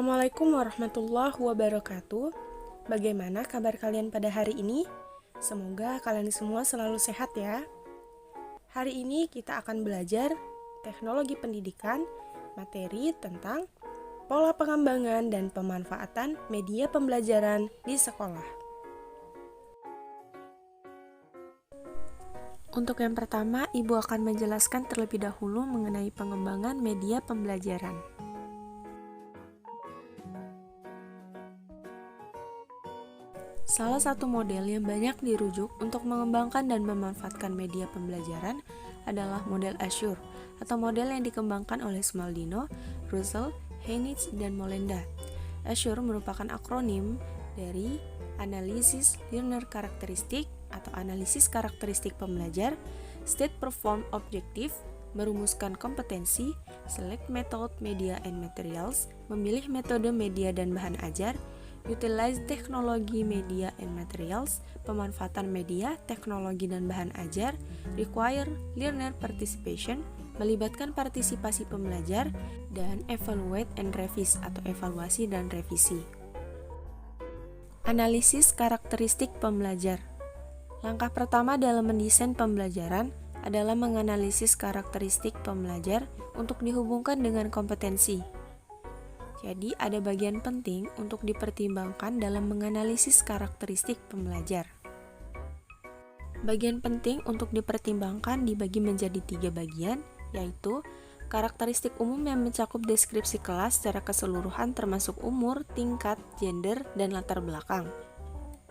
Assalamualaikum warahmatullahi wabarakatuh. Bagaimana kabar kalian pada hari ini? Semoga kalian semua selalu sehat ya. Hari ini kita akan belajar teknologi pendidikan, materi tentang pola pengembangan dan pemanfaatan media pembelajaran di sekolah. Untuk yang pertama, Ibu akan menjelaskan terlebih dahulu mengenai pengembangan media pembelajaran. Salah satu model yang banyak dirujuk untuk mengembangkan dan memanfaatkan media pembelajaran adalah model Azure, atau model yang dikembangkan oleh Smaldino, Russell, Heinitz, dan Molenda. Azure merupakan akronim dari Analysis Learner Characteristic atau analisis karakteristik pembelajar, State Perform Objective, merumuskan kompetensi, Select Method, Media and Materials, memilih metode media dan bahan ajar, Utilize teknologi media and materials, pemanfaatan media, teknologi dan bahan ajar, require learner participation, melibatkan partisipasi pembelajar, dan evaluate and revise atau evaluasi dan revisi. Analisis karakteristik pembelajar. Langkah pertama dalam mendesain pembelajaran adalah menganalisis karakteristik pembelajar untuk dihubungkan dengan kompetensi. Jadi, ada bagian penting untuk dipertimbangkan dalam menganalisis karakteristik pembelajar. Bagian penting untuk dipertimbangkan dibagi menjadi 3 bagian, yaitu karakteristik umum yang mencakup deskripsi kelas secara keseluruhan termasuk umur, tingkat, gender, dan latar belakang.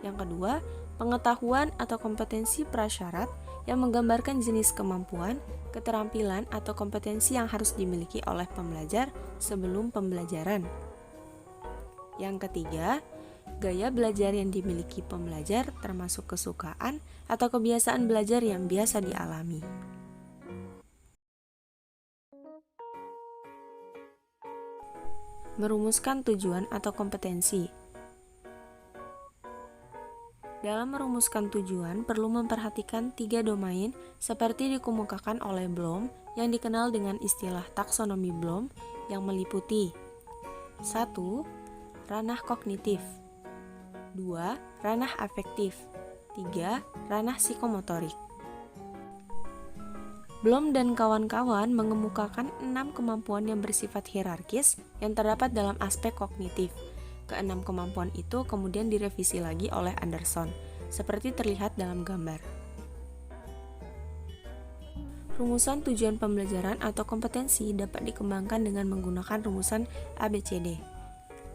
Yang kedua, pengetahuan atau kompetensi prasyarat yang menggambarkan jenis kemampuan, keterampilan, atau kompetensi yang harus dimiliki oleh pembelajar sebelum pembelajaran. Yang ketiga, gaya belajar yang dimiliki pembelajar termasuk kesukaan atau kebiasaan belajar yang biasa dialami. Merumuskan tujuan atau kompetensi. Dalam merumuskan tujuan, perlu memperhatikan 3 domain seperti dikemukakan oleh Bloom yang dikenal dengan istilah taksonomi Bloom yang meliputi 1. Ranah kognitif 2. Ranah afektif 3. Ranah psikomotorik. Bloom dan kawan-kawan mengemukakan 6 kemampuan yang bersifat hierarkis yang terdapat dalam aspek kognitif. Keenam kemampuan itu kemudian direvisi lagi oleh Anderson, seperti terlihat dalam gambar. Rumusan tujuan pembelajaran atau kompetensi dapat dikembangkan dengan menggunakan rumusan ABCD.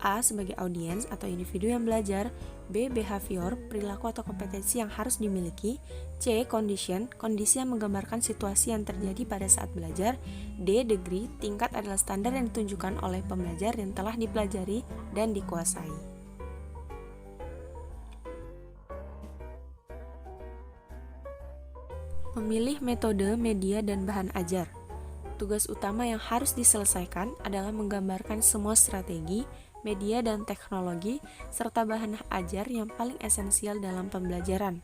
A sebagai audiens atau individu yang belajar, B behavior, perilaku atau kompetensi yang harus dimiliki, C condition, kondisi yang menggambarkan situasi yang terjadi pada saat belajar, D degree, tingkat adalah standar yang ditunjukkan oleh pembelajar yang telah dipelajari dan dikuasai. Memilih metode, media, dan bahan ajar. Tugas utama yang harus diselesaikan adalah menggambarkan semua strategi, media dan teknologi, serta bahan ajar yang paling esensial dalam pembelajaran.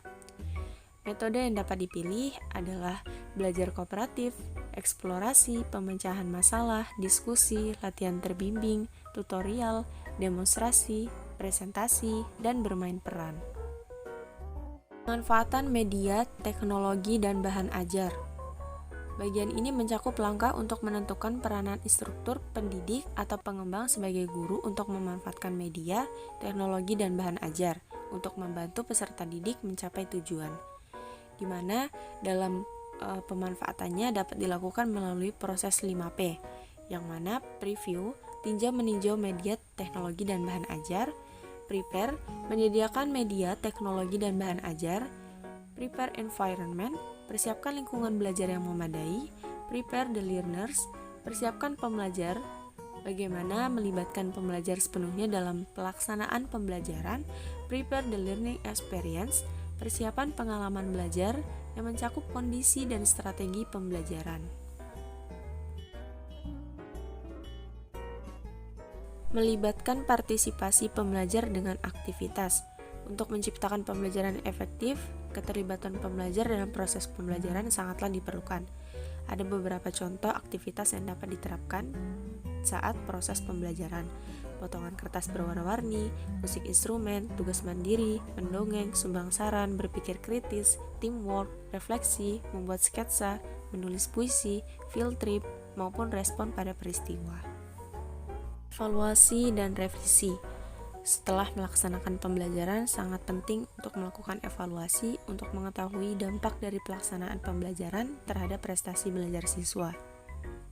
Metode yang dapat dipilih adalah belajar kooperatif, eksplorasi, pemecahan masalah, diskusi, latihan terbimbing, tutorial, demonstrasi, presentasi, dan bermain peran. Pemanfaatan media, teknologi, dan bahan ajar. Bagian ini mencakup langkah untuk menentukan peranan instruktur, pendidik, atau pengembang sebagai guru untuk memanfaatkan media, teknologi, dan bahan ajar untuk membantu peserta didik mencapai tujuan, di mana dalam pemanfaatannya dapat dilakukan melalui proses 5P, yang mana preview, tinjau meninjau media, teknologi, dan bahan ajar, prepare, menyediakan media, teknologi, dan bahan ajar, prepare environment, persiapkan lingkungan belajar yang memadai, prepare the learners, persiapkan pembelajar, bagaimana melibatkan pembelajar sepenuhnya dalam pelaksanaan pembelajaran, prepare the learning experience, persiapan pengalaman belajar yang mencakup kondisi dan strategi pembelajaran. Melibatkan partisipasi pembelajar dengan aktivitas. Untuk menciptakan pembelajaran efektif, keterlibatan pembelajar dalam proses pembelajaran sangatlah diperlukan. Ada beberapa contoh aktivitas yang dapat diterapkan. saat proses pembelajaran. Potongan kertas berwarna-warni, musik instrumen, tugas mandiri, mendongeng, sumbang saran, berpikir kritis, teamwork, refleksi, membuat sketsa, menulis puisi, field trip, maupun respon pada peristiwa. Evaluasi dan revisi. Setelah melaksanakan pembelajaran, sangat penting untuk melakukan evaluasi untuk mengetahui dampak dari pelaksanaan pembelajaran terhadap prestasi belajar siswa.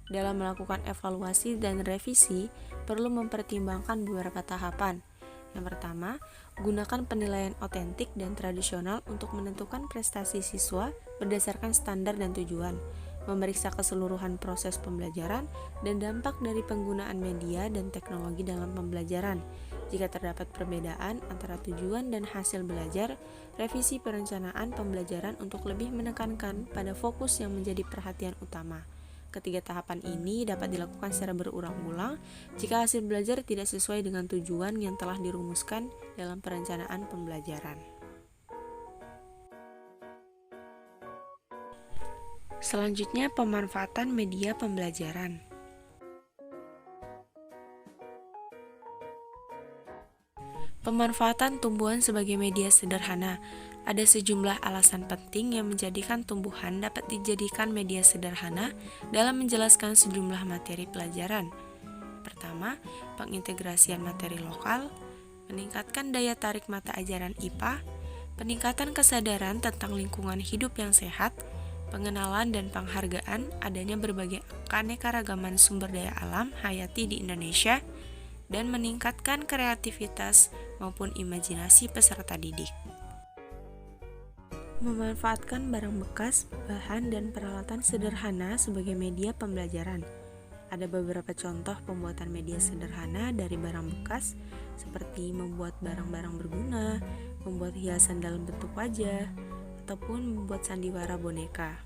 Dalam melakukan evaluasi dan revisi, perlu mempertimbangkan beberapa tahapan. Yang pertama, gunakan penilaian otentik dan tradisional untuk menentukan prestasi siswa berdasarkan standar dan tujuan, memeriksa keseluruhan proses pembelajaran dan dampak dari penggunaan media dan teknologi dalam pembelajaran. Jika terdapat perbedaan antara tujuan dan hasil belajar, revisi perencanaan pembelajaran untuk lebih menekankan pada fokus yang menjadi perhatian utama. Ketiga tahapan ini dapat dilakukan secara berulang-ulang jika hasil belajar tidak sesuai dengan tujuan yang telah dirumuskan dalam perencanaan pembelajaran. Selanjutnya, pemanfaatan media pembelajaran. Pemanfaatan tumbuhan sebagai media sederhana. Ada sejumlah alasan penting yang menjadikan tumbuhan dapat dijadikan media sederhana dalam menjelaskan sejumlah materi pelajaran. Pertama, pengintegrasian materi lokal, meningkatkan daya tarik mata ajaran IPA, peningkatan kesadaran tentang lingkungan hidup yang sehat, pengenalan dan penghargaan adanya berbagai keanekaragaman sumber daya alam hayati di Indonesia, dan meningkatkan kreativitas maupun imajinasi peserta didik. Memanfaatkan barang bekas, bahan, dan peralatan sederhana sebagai media pembelajaran. Ada beberapa contoh pembuatan media sederhana dari barang bekas, seperti membuat barang-barang berguna, membuat hiasan dalam bentuk wajah, ataupun membuat sandiwara boneka.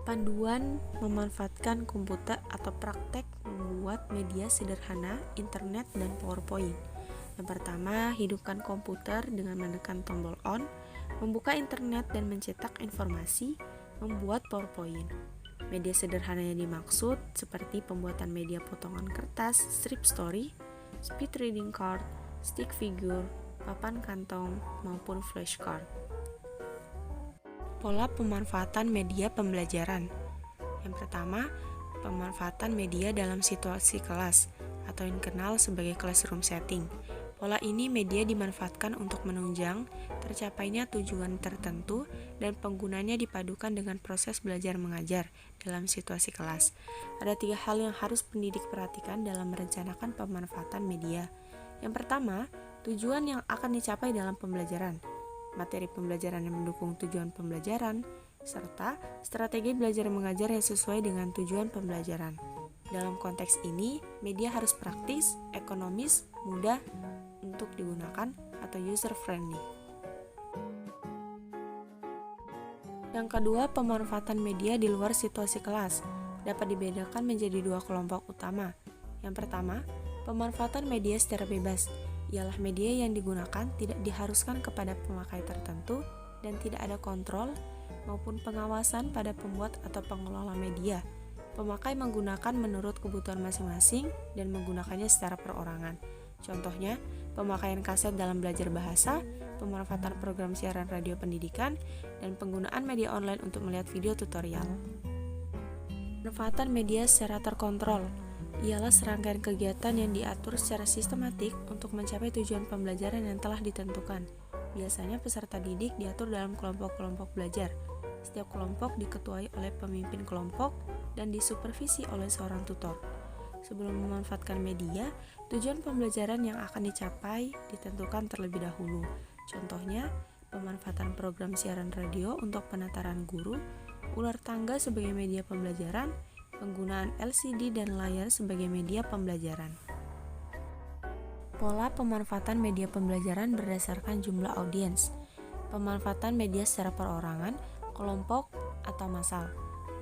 Panduan memanfaatkan komputer atau praktek membuat media sederhana, internet, dan PowerPoint. Yang pertama, hidupkan komputer dengan menekan tombol on, membuka internet dan mencetak informasi, membuat PowerPoint. Media sederhana yang dimaksud seperti pembuatan media potongan kertas, strip story, speed reading card, stick figure, papan kantong, maupun flashcard. Pola pemanfaatan media pembelajaran. Yang pertama, pemanfaatan media dalam situasi kelas atau yang dikenal sebagai classroom setting. Pola ini media dimanfaatkan untuk menunjang tercapainya tujuan tertentu dan penggunanya dipadukan dengan proses belajar mengajar dalam situasi kelas. Ada 3 hal yang harus pendidik perhatikan dalam merencanakan pemanfaatan media. Yang pertama, tujuan yang akan dicapai dalam pembelajaran, materi pembelajaran yang mendukung tujuan pembelajaran, serta strategi belajar mengajar yang sesuai dengan tujuan pembelajaran. Dalam konteks ini, media harus praktis, ekonomis, mudah untuk digunakan, atau user-friendly. Yang kedua, pemanfaatan media di luar situasi kelas dapat dibedakan menjadi 2 kelompok utama. Yang pertama, pemanfaatan media secara bebas, ialah media yang digunakan tidak diharuskan kepada pemakai tertentu dan tidak ada kontrol maupun pengawasan pada pembuat atau pengelola media. Pemakai menggunakan menurut kebutuhan masing-masing dan menggunakannya secara perorangan. Contohnya, pemakaian kaset dalam belajar bahasa, pemanfaatan program siaran radio pendidikan, dan penggunaan media online untuk melihat video tutorial. Pemanfaatan media secara terkontrol ialah serangkaian kegiatan yang diatur secara sistematik untuk mencapai tujuan pembelajaran yang telah ditentukan. Biasanya peserta didik diatur dalam kelompok-kelompok belajar. Setiap kelompok diketuai oleh pemimpin kelompok dan disupervisi oleh seorang tutor. Sebelum memanfaatkan media, tujuan pembelajaran yang akan dicapai ditentukan terlebih dahulu. Contohnya, pemanfaatan program siaran radio untuk penataran guru, ular tangga sebagai media pembelajaran, penggunaan LCD dan layar sebagai media pembelajaran. Pola pemanfaatan media pembelajaran berdasarkan jumlah audiens. Pemanfaatan media secara perorangan, kelompok, atau massal.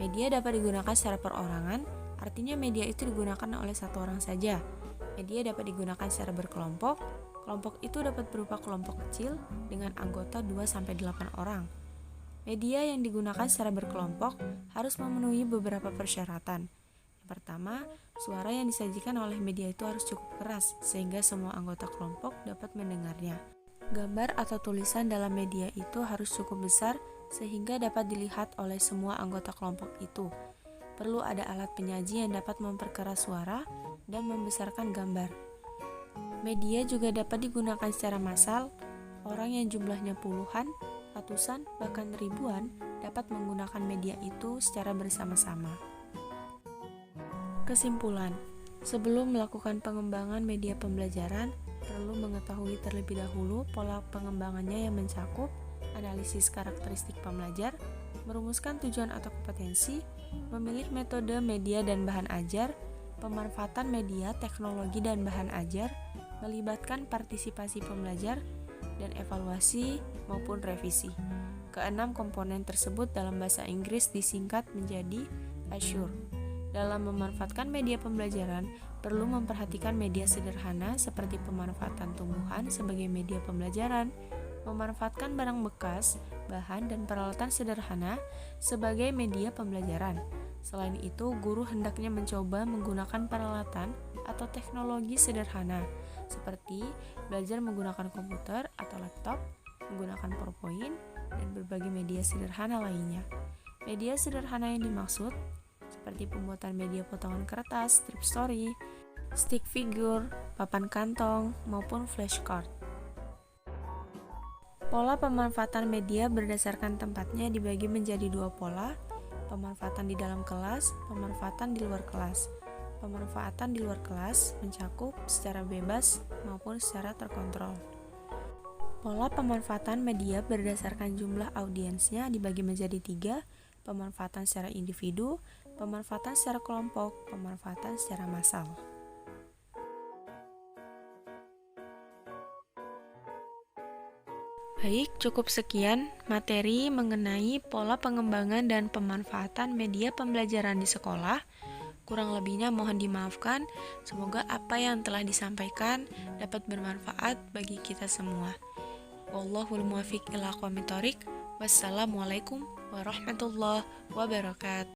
Media dapat digunakan secara perorangan, artinya media itu digunakan oleh satu orang saja. Media dapat digunakan secara berkelompok. Kelompok itu dapat berupa kelompok kecil dengan anggota 2-8 orang. Media yang digunakan secara berkelompok harus memenuhi beberapa persyaratan. Yang pertama, suara yang disajikan oleh media itu harus cukup keras sehingga semua anggota kelompok dapat mendengarnya. Gambar atau tulisan dalam media itu harus cukup besar sehingga dapat dilihat oleh semua anggota kelompok itu. Perlu ada alat penyaji yang dapat memperkeras suara dan membesarkan gambar. Media juga dapat digunakan secara massal. Orang yang jumlahnya puluhan, ratusan, bahkan ribuan dapat menggunakan media itu secara bersama-sama. Kesimpulan, sebelum melakukan pengembangan media pembelajaran, perlu mengetahui terlebih dahulu pola pengembangannya yang mencakup analisis karakteristik pembelajar, merumuskan tujuan atau kompetensi, memilih metode media dan bahan ajar, pemanfaatan media, teknologi, dan bahan ajar, melibatkan partisipasi pembelajar, dan evaluasi maupun revisi. Keenam komponen tersebut dalam bahasa Inggris disingkat menjadi Assure. Dalam memanfaatkan media pembelajaran, perlu memperhatikan media sederhana seperti pemanfaatan tumbuhan sebagai media pembelajaran, memanfaatkan barang bekas, bahan, dan peralatan sederhana sebagai media pembelajaran. Selain itu, guru hendaknya mencoba menggunakan peralatan atau teknologi sederhana, seperti belajar menggunakan komputer atau laptop, menggunakan PowerPoint, dan berbagai media sederhana lainnya. Media sederhana yang dimaksud seperti pembuatan media potongan kertas, strip story, stick figure, papan kantong, maupun flashcard. Pola pemanfaatan media berdasarkan tempatnya dibagi menjadi dua pola, pemanfaatan di dalam kelas, pemanfaatan di luar kelas. Pemanfaatan di luar kelas mencakup secara bebas maupun secara terkontrol. Pola pemanfaatan media berdasarkan jumlah audiensnya dibagi menjadi 3, pemanfaatan secara individu, pemanfaatan secara kelompok, pemanfaatan secara massal. Baik, cukup sekian materi mengenai pola pengembangan dan pemanfaatan media pembelajaran di sekolah. Kurang lebihnya mohon dimaafkan. Semoga apa yang telah disampaikan dapat bermanfaat bagi kita semua. Wallahul muwaffiq ila aqwamit thoriq. Wassalamualaikum warahmatullahi wabarakatuh.